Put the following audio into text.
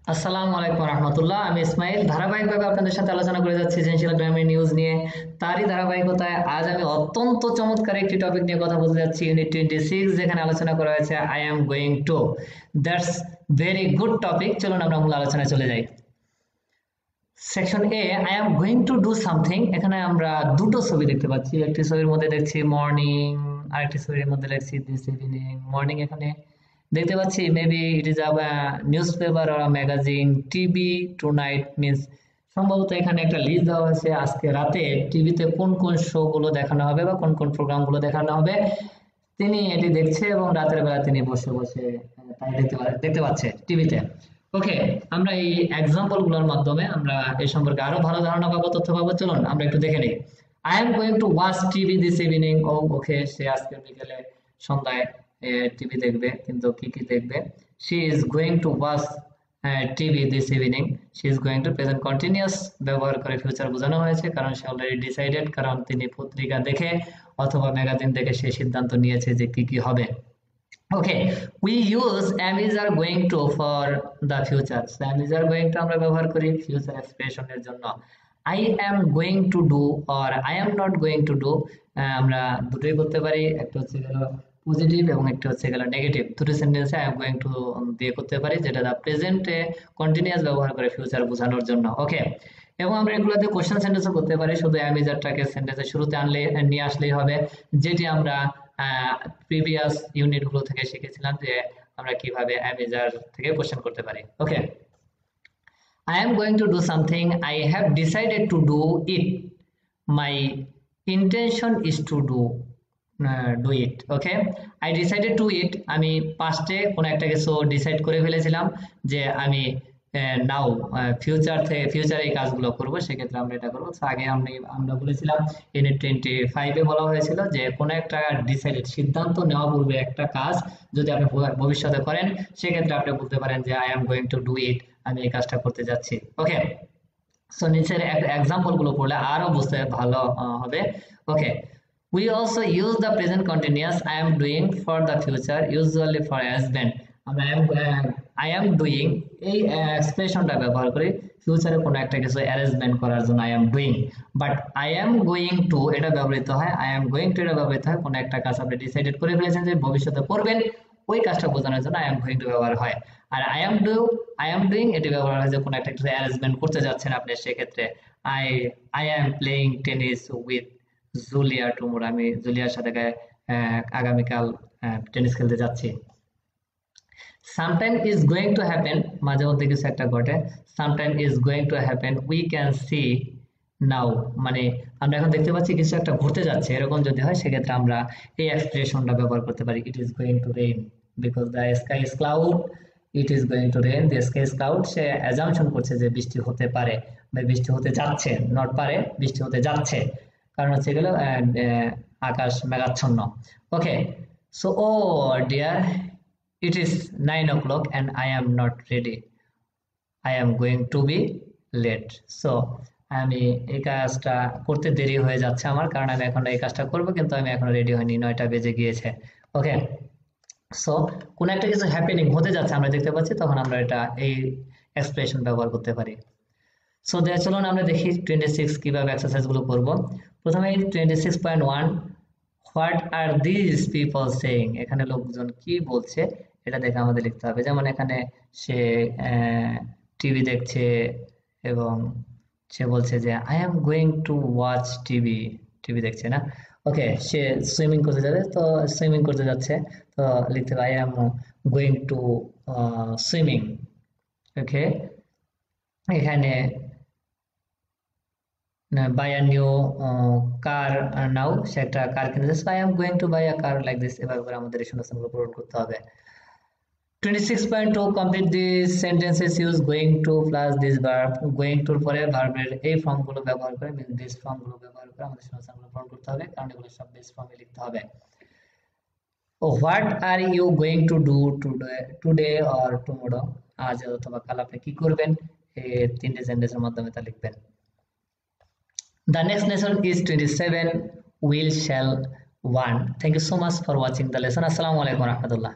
আসসালামু আলাইকুম রহমতুল্লাহ। আমি ইসমাইল ধারাবাহিকভাবে আপনাদের সাথে আলোচনা করে যাচ্ছি এসেনশিয়াল গ্রামের নিউজ নিয়ে। তারই ধারাবাহিকতায় আজ আমি অত্যন্ত চমৎকার একটি টপিক নিয়ে কথা বলতে যাচ্ছি, ইউনিট 26, যেখানে আলোচনা করা হয়েছে I am going two. That's very good topic. চলুন আমরা মূল আলোচনায় চলে যাই। Section A, I am going to do something. এখানে আমরা দুটো ছবি দেখতে পাচ্ছি। একটি ছবির মধ্যে দেখছি মর্নিং, আরেকটি ছবির মধ্যে দেখছি দিস ইভিনিং। মর্নিং এখানে দেখতে পাচ্ছি maybe it is a newspaper or magazine. TV tonight means সম্ভবত এখানে একটা লিস্ট দেওয়া হয়েছে আজকে রাতে টিভিতে কোন কোন শো গুলো দেখানো হবে বা কোন কোন প্রোগ্রাম গুলো দেখানো হবে। তিনি এটি দেখছে এবং রাতের বেলা তিনি বসে বসে তাই দেখতে পাচ্ছে টিভিতে। ওকে, আমরা এই এক্সাম্পল গুলোর মাধ্যমে আমরা এই সম্পর্কে আরো ভালো ধারণা পাবো, তথ্য পাবো। চলুন আমরা একটু দেখে নিই। I am going to watch TV this evening. Oh okay, সে আজকে বিকেলে সন্ধ্যায় টিভি দেখবে, কিন্তু কি কি দেখবে? She is going to watch TV this evening. She is going to present continuous ব্যবহার করে ফিউচার বোঝানো হয়েছে, কারণ সে অলরেডি ডিসাইডেড, কারণ তিনি পত্রিকা দেখে অথবা ম্যাগাজিন দেখে সে সিদ্ধান্ত নিয়েছে যে কি কি হবে। ওকে, we use am is are going to for the future. So am is are going to আমরা ব্যবহার করি ফিউচার এক্সপ্রেশনের জন্য। I am going to do or I am not going to do আমরা দুটোই করতে পারি। একটা হচ্ছে গেল পজিটিভ এবং একটা হচ্ছে গেল নেগেটিভ। দুটো সেন্টেন্সে I am going to দিয়ে করতে পারি, যেটা দা প্রেজেন্টে কন্টিনিউয়াস ব্যবহার করে ফিউচার বোঝানোর জন্য। ওকে, এবং আমরা এগুলোতে কোশ্চেন সেন্টেন্সও করতে পারি। শুধু am is আরটাকে সেন্টেন্সের শুরুতে আনলে নিয়ে আসলেই হবে, যেটি আমরা প্রিভিয়াস ইউনিট গুলো থেকে শিখেছিলাম যে আমরা কিভাবে অ্যামেজার থেকে কোশ্চেন করতে পারি। ওকে, I am going to do something. I have decided to do it. My intention is to do it. Okay, I decided to it. আমি পাস্টে কোন একটা কিছু ডিসাইড করে ফেলেছিলাম যে আমি নাও ফিউচারে এই কাজগুলো করব, সেক্ষেত্রে আমরা এটা করবো। আগে আমরা বলেছিলাম ইউনিট 25-এ বলা হয়েছিল যে কোনো একটা ডিসাইডেড সিদ্ধান্ত নেওয়া পূর্বে একটা কাজ যদি আপনি ভবিষ্যতে করেন, সেক্ষেত্রে আপনি বলতে পারেন যে I am going to do it, আমি এই কাজটা করতে যাচ্ছি। ওকে, সো নিচের এক্সাম্পল গুলো পড়লে আরো বুঝতে ভালো হবে। ওকে, we also use the present continuous I am doing for the future, usually for husband। আমরা I am doing এই এক্সপ্রেশনটা ব্যবহার করি ফিউচারে কোনো একটা কিছু অ্যারেঞ্জমেন্ট করার জন্য I am doing। But I am going to এটা ব্যবহৃত হয়, I am going to এটা ব্যবহৃত হয় কোনো একটা কাজ আপনি ডিসাইডেড করে ফেলেছেন যে ভবিষ্যতে করবেন, ওই কাজটা বোঝানোর জন্য I am going to ব্যবহার হয়। আর I am doing এটি ব্যবহার হয় যে কোনো একটা কিছু অ্যারেঞ্জমেন্ট করতে যাচ্ছেন আপনি, সেক্ষেত্রে I am playing tennis with Julia tomorrow. আমি জুলিয়ার সাথে আগামীকাল টেনিস খেলতে যাচ্ছি। Sometime is going to happen, মাঝে মধ্যে কিছু একটা ঘটে। Sometime is going to happen, we can see now, মানে আমরা এখন দেখতে পাচ্ছি কিছু একটা ঘটতে যাচ্ছে, এরকম যদি হয় সেক্ষেত্রে আমরা এই এক্সপ্রেশনটা ব্যবহার করতে পারি। It is going two rain because the sky is cloud. It is going two rain, the sky is cloud. Say assumption করছে যে বৃষ্টি হতে পারে বা বৃষ্টি হতে যাচ্ছে, নট পারে, বৃষ্টি হতে যাচ্ছে, কারণ হচ্ছে গেল আকাশ মেঘাচ্ছন্ন। Okay, so oh dear, it is 9 o'clock and I am not ready. I am going to be late. So আমি এই কাজটা করতে দেরি হয়ে যাচ্ছে আমার, কারণ আমি এখন এই কাজটা করব কিন্তু আমি এখনো রেডি হইনি, 9টা বেজে গিয়েছে। ওকে, সো কোন একটা কিছু হ্যাপেনিং হতে যাচ্ছে আমরা দেখতে পাচ্ছি, তখন আমরা এটা এই এক্সপ্রেশন ব্যবহার করতে পারি। সো চলুন আমরা দেখি 26 কিভাবে এক্সারসাইজ গুলো করব। প্রথমে 26.1, what are this people saying, এখানে লোকজন কি বলছে এটা দেখে আমাদের লিখতে হবে। যেমন এখানে সে টিভি দেখছে এবং সে বলছে যে I am going to watch TV, TV দেখছে না। ওকে, সে সুইমিং করতে যাবে, তো সুইমিং করতে যাচ্ছে, তো লিখতে হবে I am going to swimming. Okay, এখানে বাই আ নিউ কার নাও, সে একটা কার কিনেছে, so I am going to buy a car like this. এভাবে করে আমাদের এই শূন্যস্থানগুলো পূরণ করতে হবে। 26.2, complete this sentences, use going to plus this verb. Going টুর পরে ভার্বের এই ফর্মগুলো ব্যবহার করে, দিস ফর্মগুলো ব্যবহার করে আমাদের শূন্যস্থানগুলো পূরণ করতে হবে, কারণ এগুলো সব বেস ফর্মে লিখতে হবে। What are you going to do today or tomorrow, আজ অথবা কাল আপনি কি করবেন, এই তিনটে সেন্টেন্সের মাধ্যমে তা লিখবেন। The next lesson is 27, will, shall, want. Thank you so much for watching the lesson. Assalamu alaikum warahmatullah.